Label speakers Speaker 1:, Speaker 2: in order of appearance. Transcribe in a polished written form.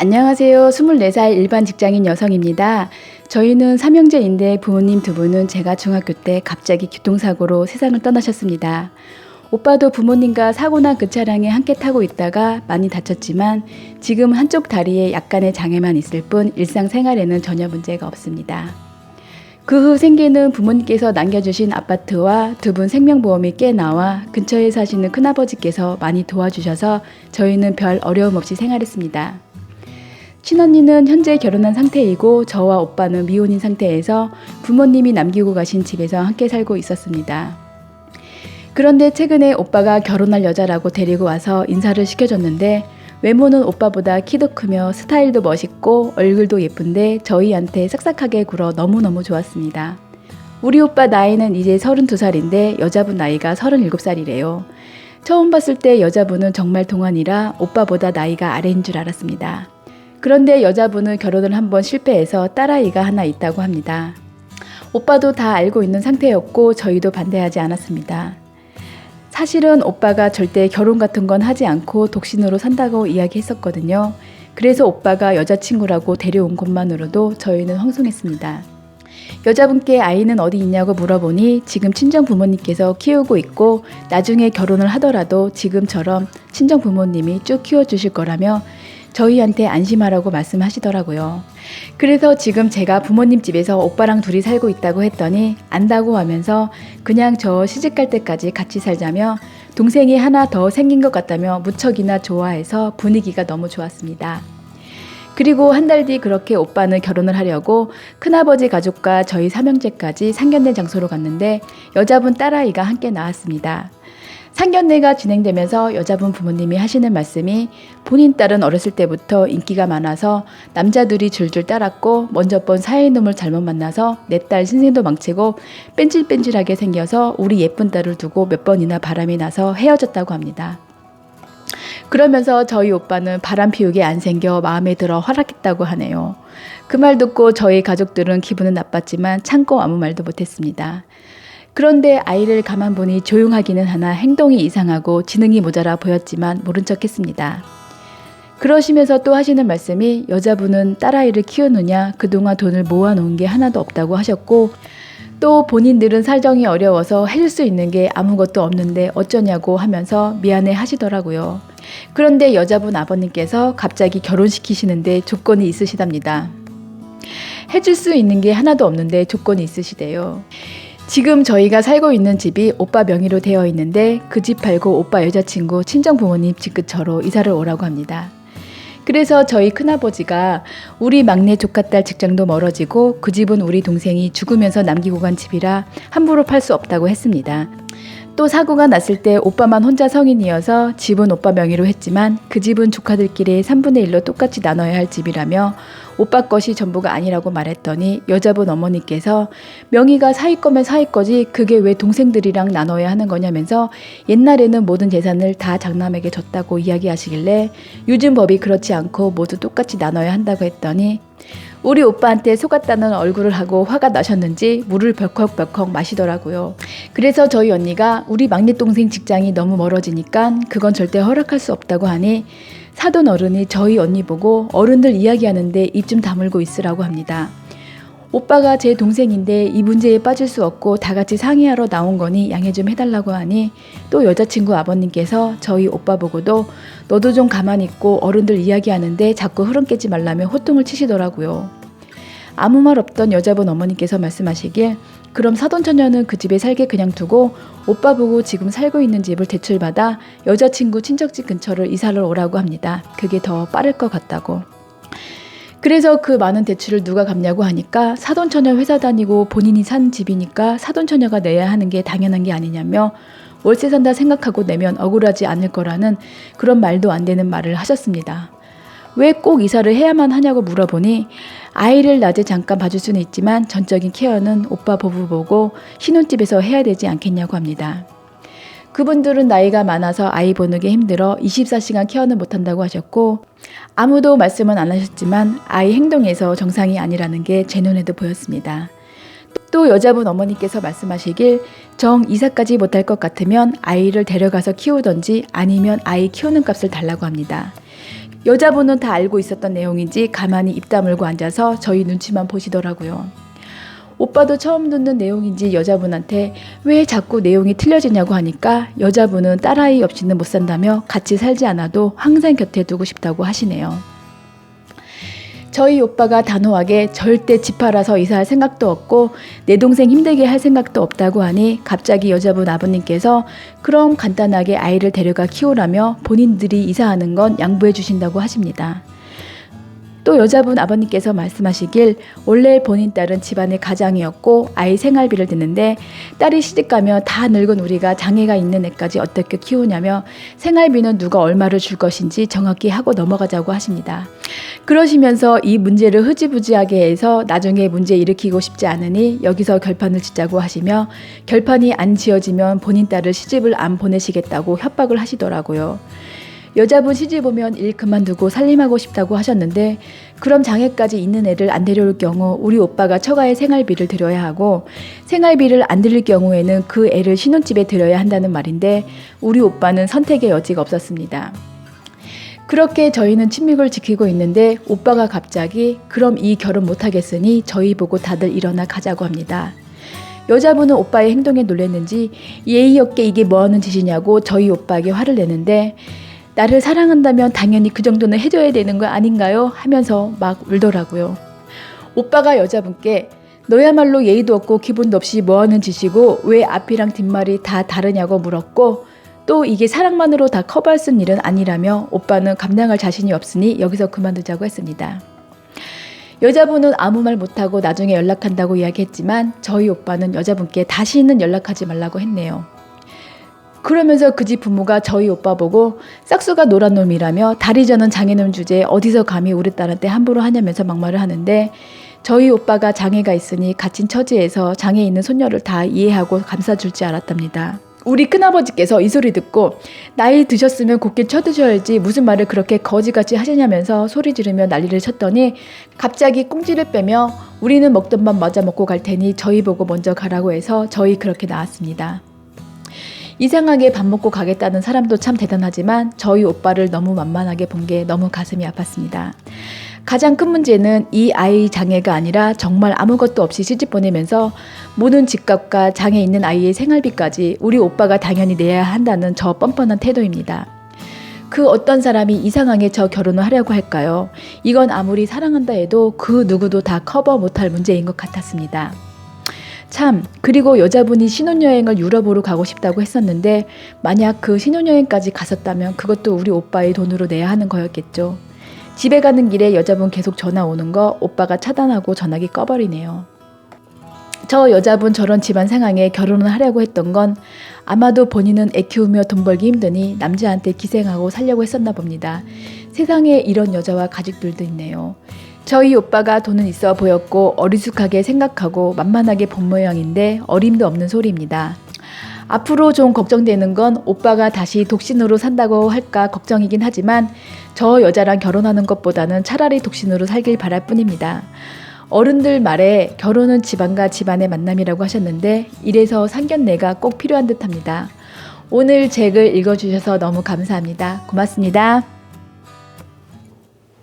Speaker 1: 안녕하세요. 24살 일반 직장인 여성입니다. 저희는 삼형제인데 부모님 두 분은 제가 중학교 때 갑자기 교통사고로 세상을 떠나셨습니다. 오빠도 부모님과 사고난 그 차량에 함께 타고 있다가 많이 다쳤지만 지금은 한쪽 다리에 약간의 장애만 있을 뿐 일상생활에는 전혀 문제가 없습니다. 그 후 생계는 부모님께서 남겨주신 아파트와 두 분 생명보험이 꽤 나와 근처에 사시는 큰아버지께서 많이 도와주셔서 저희는 별 어려움 없이 생활했습니다. 친언니는 현재 결혼한 상태이고 저와 오빠는 미혼인 상태에서 부모님이 남기고 가신 집에서 함께 살고 있었습니다. 그런데 최근에 오빠가 결혼할 여자라고 데리고 와서 인사를 시켜줬는데 외모는 오빠보다 키도 크며 스타일도 멋있고 얼굴도 예쁜데 저희한테 싹싹하게 굴어 너무너무 좋았습니다. 우리 오빠 나이는 이제 32살인데 여자분 나이가 37살이래요. 처음 봤을 때 여자분은 정말 동안이라 오빠보다 나이가 아래인 줄 알았습니다. 그런데 여자분은 결혼을 한번 실패해서 딸아이가 하나 있다고 합니다. 오빠도 다 알고 있는 상태였고 저희도 반대하지 않았습니다. 사실은 오빠가 절대 결혼 같은 건 하지 않고 독신으로 산다고 이야기했었거든요. 그래서 오빠가 여자친구라고 데려온 것만으로도 저희는 황송했습니다. 여자분께 아이는 어디 있냐고 물어보니 지금 친정 부모님께서 키우고 있고 나중에 결혼을 하더라도 지금처럼 친정 부모님이 쭉 키워주실 거라며 저희한테 안심하라고 말씀하시더라고요. 그래서 지금 제가 부모님 집에서 오빠랑 둘이 살고 있다고 했더니 안다고 하면서 그냥 저 시집갈 때까지 같이 살자며 동생이 하나 더 생긴 것 같다며 무척이나 좋아해서 분위기가 너무 좋았습니다. 그리고 한 달 뒤 그렇게 오빠는 결혼을 하려고 큰아버지 가족과 저희 삼형제까지 상견례 장소로 갔는데 여자분 딸아이가 함께 나왔습니다. 상견례가 진행되면서 여자분 부모님이 하시는 말씀이 본인 딸은 어렸을 때부터 인기가 많아서 남자들이 줄줄 따랐고 먼저 본 사회놈을 잘못 만나서 내 딸 신생도 망치고 뺀질뺀질하게 생겨서 우리 예쁜 딸을 두고 몇 번이나 바람이 나서 헤어졌다고 합니다. 그러면서 저희 오빠는 바람 피우게 안 생겨 마음에 들어 허락했다고 하네요. 그 말 듣고 저희 가족들은 기분은 나빴지만 참고 아무 말도 못했습니다. 그런데 아이를 가만 보니 조용하기는 하나 행동이 이상하고 지능이 모자라 보였지만 모른 척 했습니다. 그러시면서 또 하시는 말씀이 여자분은 딸아이를 키우느냐 그동안 돈을 모아놓은 게 하나도 없다고 하셨고 또 본인들은 사정이 어려워서 해줄 수 있는 게 아무것도 없는데 어쩌냐고 하면서 미안해 하시더라고요. 그런데 여자분 아버님께서 갑자기 결혼시키시는데 조건이 있으시답니다. 해줄 수 있는 게 하나도 없는데 조건이 있으시대요. 지금 저희가 살고 있는 집이 오빠 명의로 되어 있는데 그 집 팔고 오빠 여자친구 친정 부모님 집 근처로 이사를 오라고 합니다. 그래서 저희 큰아버지가 우리 막내 조카딸 직장도 멀어지고 그 집은 우리 동생이 죽으면서 남기고 간 집이라 함부로 팔 수 없다고 했습니다. 또 사고가 났을 때 오빠만 혼자 성인이어서 집은 오빠 명의로 했지만 그 집은 조카들끼리 3분의 1로 똑같이 나눠야 할 집이라며 오빠 것이 전부가 아니라고 말했더니 여자분 어머니께서 명의가 사위 거면 사위 거지 그게 왜 동생들이랑 나눠야 하는 거냐면서 옛날에는 모든 재산을 다 장남에게 줬다고 이야기하시길래 요즘 법이 그렇지 않고 모두 똑같이 나눠야 한다고 했더니 우리 오빠한테 속았다는 얼굴을 하고 화가 나셨는지 물을 벌컥벌컥 마시더라고요. 그래서 저희 언니가 우리 막내 동생 직장이 너무 멀어지니까 그건 절대 허락할 수 없다고 하니 사돈 어른이 저희 언니 보고 어른들 이야기하는데 입 좀 다물고 있으라고 합니다. 오빠가 제 동생인데 이 문제에 빠질 수 없고 다 같이 상의하러 나온 거니 양해 좀 해달라고 하니 또 여자친구 아버님께서 저희 오빠 보고도 너도 좀 가만히 있고 어른들 이야기하는데 자꾸 흐름 깨지 말라며 호통을 치시더라고요. 아무 말 없던 여자분 어머니께서 말씀하시길 그럼 사돈처녀는 그 집에 살게 그냥 두고 오빠 보고 지금 살고 있는 집을 대출받아 여자친구 친척집 근처를 이사를 오라고 합니다. 그게 더 빠를 것 같다고. 그래서 그 많은 대출을 누가 갚냐고 하니까 사돈처녀 회사 다니고 본인이 산 집이니까 사돈처녀가 내야 하는 게 당연한 게 아니냐며 월세 산다 생각하고 내면 억울하지 않을 거라는 그런 말도 안 되는 말을 하셨습니다. 왜 꼭 이사를 해야만 하냐고 물어보니 아이를 낮에 잠깐 봐줄 수는 있지만 전적인 케어는 오빠 부부 보고 신혼집에서 해야 되지 않겠냐고 합니다. 그분들은 나이가 많아서 아이 보는 게 힘들어 24시간 케어는 못한다고 하셨고 아무도 말씀은 안 하셨지만 아이 행동에서 정상이 아니라는 게 제 눈에도 보였습니다. 또 여자분 어머니께서 말씀하시길 정 이사까지 못할 것 같으면 아이를 데려가서 키우던지 아니면 아이 키우는 값을 달라고 합니다. 여자분은 다 알고 있었던 내용인지 가만히 입 다물고 앉아서 저희 눈치만 보시더라고요. 오빠도 처음 듣는 내용인지 여자분한테 왜 자꾸 내용이 틀려지냐고 하니까 여자분은 딸아이 없이는 못 산다며 같이 살지 않아도 항상 곁에 두고 싶다고 하시네요. 저희 오빠가 단호하게 절대 집 팔아서 이사할 생각도 없고 내 동생 힘들게 할 생각도 없다고 하니 갑자기 여자분 아버님께서 그럼 간단하게 아이를 데려가 키우라며 본인들이 이사하는 건 양보해 주신다고 하십니다. 또 여자분 아버님께서 말씀하시길 원래 본인 딸은 집안의 가장이었고 아이 생활비를 드는데 딸이 시집가면 다 늙은 우리가 장애가 있는 애까지 어떻게 키우냐며 생활비는 누가 얼마를 줄 것인지 정확히 하고 넘어가자고 하십니다. 그러시면서 이 문제를 흐지부지하게 해서 나중에 문제 일으키고 싶지 않으니 여기서 결판을 짓자고 하시며 결판이 안 지어지면 본인 딸을 시집을 안 보내시겠다고 협박을 하시더라고요. 여자분 시집 오면 일 그만두고 살림하고 싶다고 하셨는데 그럼 장애까지 있는 애를 안 데려올 경우 우리 오빠가 처가에 생활비를 들여야 하고 생활비를 안 드릴 경우에는 그 애를 신혼집에 들여야 한다는 말인데 우리 오빠는 선택의 여지가 없었습니다. 그렇게 저희는 친밀을 지키고 있는데 오빠가 갑자기 그럼 이 결혼 못하겠으니 저희 보고 다들 일어나 가자고 합니다. 여자분은 오빠의 행동에 놀랐는지 예의 없게 이게 뭐하는 짓이냐고 저희 오빠에게 화를 내는데 나를 사랑한다면 당연히 그 정도는 해줘야 되는 거 아닌가요? 하면서 막 울더라고요. 오빠가 여자분께 너야말로 예의도 없고 기본도 없이 뭐하는 짓이고 왜 앞이랑 뒷말이 다 다르냐고 물었고 또 이게 사랑만으로 다 커버할 수 있는 일은 아니라며 오빠는 감당할 자신이 없으니 여기서 그만두자고 했습니다. 여자분은 아무 말 못하고 나중에 연락한다고 이야기했지만 저희 오빠는 여자분께 다시는 연락하지 말라고 했네요. 그러면서 그 집 부모가 저희 오빠 보고 싹수가 노란 놈이라며 다리 저는 장애놈 주제에 어디서 감히 우리 딸한테 함부로 하냐면서 막말을 하는데 저희 오빠가 장애가 있으니 갇힌 처지에서 장애 있는 손녀를 다 이해하고 감싸줄 줄 알았답니다. 우리 큰아버지께서 이 소리 듣고 나이 드셨으면 곱게 쳐드셔야지 무슨 말을 그렇게 거지같이 하시냐면서 소리 지르며 난리를 쳤더니 갑자기 꽁지를 빼며 우리는 먹던 밥 마저 먹고 갈 테니 저희 보고 먼저 가라고 해서 저희 그렇게 나왔습니다. 이상하게 밥 먹고 가겠다는 사람도 참 대단하지만 저희 오빠를 너무 만만하게 본 게 너무 가슴이 아팠습니다. 가장 큰 문제는 이 아이 장애가 아니라 정말 아무것도 없이 시집 보내면서 모든 집값과 장애 있는 아이의 생활비까지 우리 오빠가 당연히 내야 한다는 저 뻔뻔한 태도입니다. 그 어떤 사람이 이상하게 저 결혼을 하려고 할까요? 이건 아무리 사랑한다 해도 그 누구도 다 커버 못할 문제인 것 같았습니다. 참, 그리고 여자분이 신혼여행을 유럽으로 가고 싶다고 했었는데 만약 그 신혼여행까지 갔었다면 그것도 우리 오빠의 돈으로 내야 하는 거였겠죠. 집에 가는 길에 여자분 계속 전화 오는 거 오빠가 차단하고 전화기 꺼버리네요. 저 여자분 저런 집안 상황에 결혼을 하려고 했던 건 아마도 본인은 애 키우며 돈 벌기 힘드니 남자한테 기생하고 살려고 했었나 봅니다. 세상에 이런 여자와 가족들도 있네요. 저희 오빠가 돈은 있어 보였고 어리숙하게 생각하고 만만하게 본 모양인데 어림도 없는 소리입니다. 앞으로 좀 걱정되는 건 오빠가 다시 독신으로 산다고 할까 걱정이긴 하지만 저 여자랑 결혼하는 것보다는 차라리 독신으로 살길 바랄 뿐입니다. 어른들 말에 결혼은 집안과 집안의 만남이라고 하셨는데 이래서 상견례가 꼭 필요한 듯합니다. 오늘 책을 읽어주셔서 너무 감사합니다. 고맙습니다.